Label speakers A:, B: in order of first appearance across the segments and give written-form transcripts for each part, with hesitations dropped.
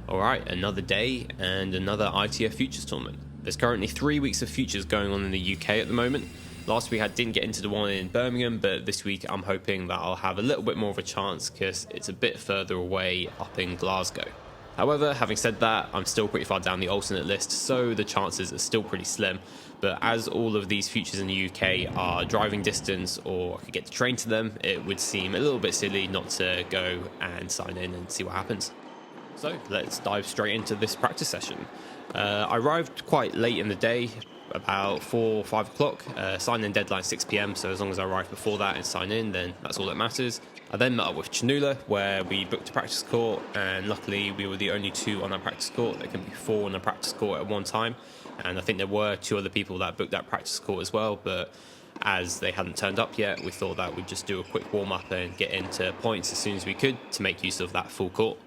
A: Alright, another day and another ITF Futures tournament. There's currently 3 weeks of futures going on in the UK at the moment. Last week I didn't get into the one in Birmingham, but this week I'm hoping that I'll have a little bit more of a chance because it's a bit further away up in Glasgow. However, having said that, I'm still pretty far down the alternate list, so the chances are still pretty slim. But as all of these futures in the UK are driving distance or I could get the train to them, it would seem a little bit silly not to go and sign in and see what happens. So let's dive straight into this practice session. I arrived quite late in the day, about 4 or 5 o'clock. Sign-in deadline 6 p.m, so as long as I arrive before that and sign in, then that's all that matters. I then met up with Chanula, where we booked a practice court, and luckily we were the only 2 on that practice court. There can be 4 on a practice court at one time, and I think there were 2 other people that booked that practice court as well, but as they hadn't turned up yet, we thought that we'd just do a quick warm-up and get into points as soon as we could to make use of that full court.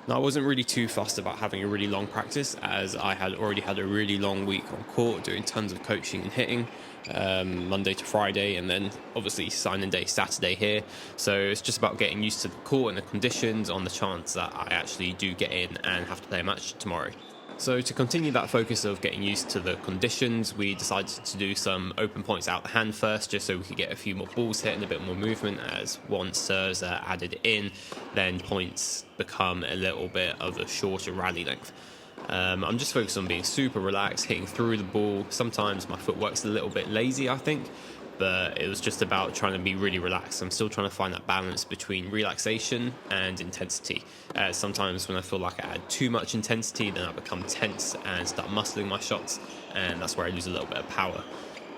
A: Now, I wasn't really too fussed about having a really long practice, as I had already had a really long week on court doing tons of coaching and hitting, Monday to Friday, and then obviously sign-in day Saturday here. So it's just about getting used to the court and the conditions on the chance that I actually do get in and have to play a match tomorrow. So to continue that focus of getting used to the conditions, we decided to do some open points out the hand first, just so we could get a few more balls hit and a bit more movement, as once serves are added in, then points become a little bit of a shorter rally length. I'm just focused on being super relaxed, hitting through the ball. Sometimes my footwork's a little bit lazy, I think, but it was just about trying to be really relaxed. I'm still trying to find that balance between relaxation and intensity. Sometimes when I feel like I add too much intensity, then I become tense and start muscling my shots, and that's where I lose a little bit of power.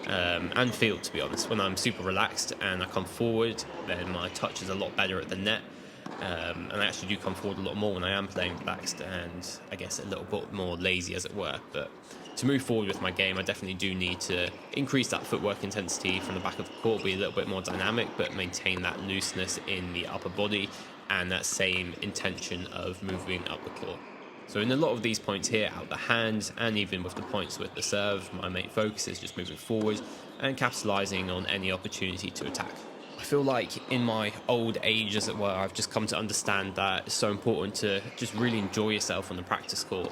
A: And feel, to be honest. When I'm super relaxed and I come forward, then my touch is a lot better at the net. And I actually do come forward a lot more when I am playing relaxed and I guess a little bit more lazy, as it were. But to move forward with my game, I definitely do need to increase that footwork intensity from the back of the court, be a little bit more dynamic, but maintain that looseness in the upper body and that same intention of moving up the court. So in a lot of these points here, out the hand, and even with the points with the serve, my main focus is just moving forward and capitalising on any opportunity to attack. I feel like in my old age, as it were, I've just come to understand that it's so important to just really enjoy yourself on the practice court.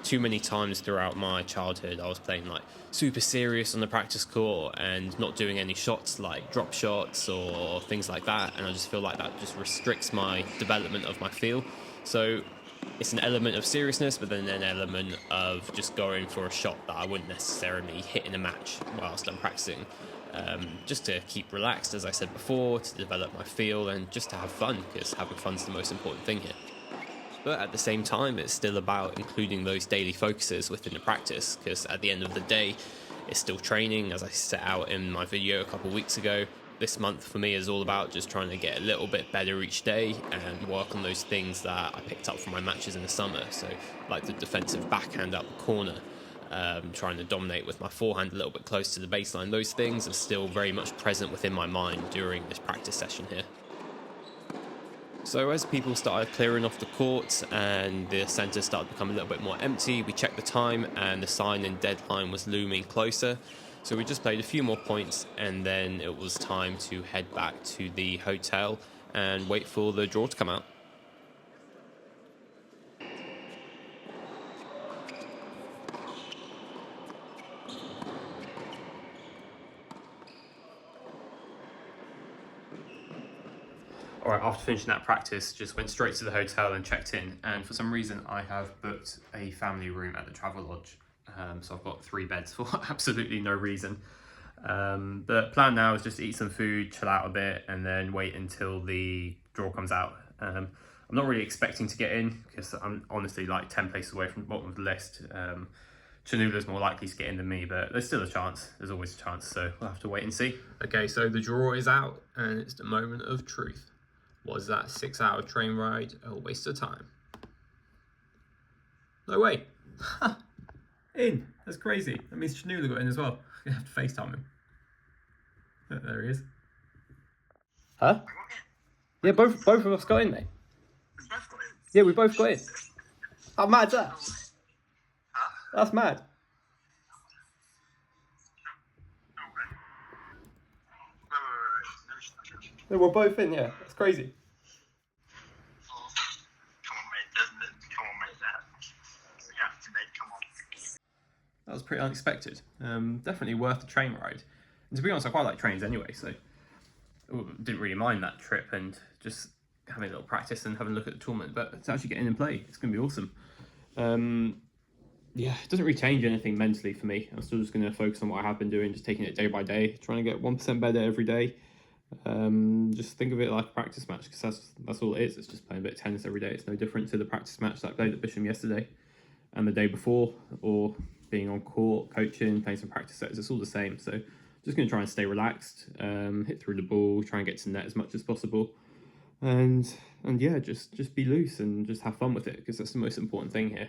A: Too many times throughout my childhood, I was playing like super serious on the practice court and not doing any shots like drop shots or things like that, and I just feel like that just restricts my development of my feel. So it's an element of seriousness, but then an element of just going for a shot that I wouldn't necessarily hit in a match whilst I'm practicing. Just to keep relaxed, as I said before, to develop my feel and just to have fun, because having fun's the most important thing here. But at the same time, it's still about including those daily focuses within the practice, because at the end of the day, it's still training, as I set out in my video a couple of weeks ago. This month for me is all about just trying to get a little bit better each day and work on those things that I picked up from my matches in the summer. So like the defensive backhand up the corner, trying to dominate with my forehand a little bit close to the baseline. Those things are still very much present within my mind during this practice session here. So as people started clearing off the court and the centre started to become a little bit more empty, we checked the time and the sign-in deadline was looming closer. So we just played a few more points and then it was time to head back to the hotel and wait for the draw to come out. Alright, after finishing that practice, just went straight to the hotel and checked in, and for some reason I have booked a family room at the Travelodge. So I've got 3 beds for absolutely no reason. The plan now is just to eat some food, chill out a bit, and then wait until the draw comes out. I'm not really expecting to get in because I'm honestly like 10 places away from the bottom of the list. Chanula's more likely to get in than me, but there's still a chance. There's always a chance, so we'll have to wait and see. Okay, so the draw is out and it's the moment of truth. Was that 6-hour train ride a waste of time? No way. In. That's crazy. That means Chanula got in as well. I have to FaceTime him. There he is. Huh? Yeah, both of us got in, mate. Yeah, we both got in. How mad's that? That's mad. No, we're both in, yeah. That's crazy.
B: Come on, mate. Come
A: pretty unexpected. Definitely worth the train ride. And to be honest, I quite like trains anyway, so didn't really mind that trip and just having a little practice and having a look at the tournament. But to actually get in and play, it's going to be awesome. Yeah, it doesn't really change anything mentally for me. I'm still just going to focus on what I have been doing, just taking it day by day, trying to get 1% better every day. Just think of it like a practice match, because that's all it is. It's just playing a bit of tennis every day. It's no different to the practice match that I played at Bisham yesterday and the day before, or being on court, coaching, playing some practice sets. It's all the same. So just going to try and stay relaxed, hit through the ball, try and get to net as much as possible, and yeah, just be loose and just have fun with it, because that's the most important thing here.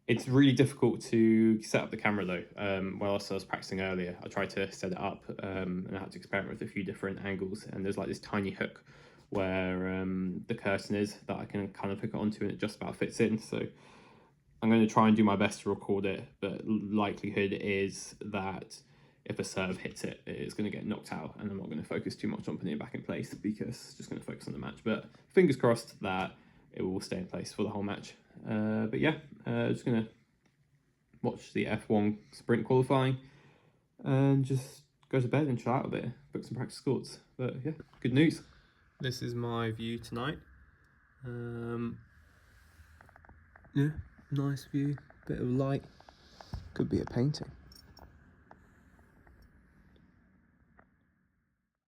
A: It's really difficult to set up the camera though. Whilst I was practicing earlier, I tried to set it up and I had to experiment with a few different angles, and there's like this tiny hook where the curtain is that I can kind of hook it onto, and it just about fits in. So I'm going to try and do my best to record it, but likelihood is that if a serve hits it, it's going to get knocked out, and I'm not going to focus too much on putting it back in place, because I'm just going to focus on the match. But fingers crossed that it will stay in place for the whole match. But yeah, just going to watch the F1 sprint qualifying and just go to bed and chill out a bit, book some practice courts. But yeah, good news. This is my view tonight. Yeah, nice view, bit of light, could be a painting.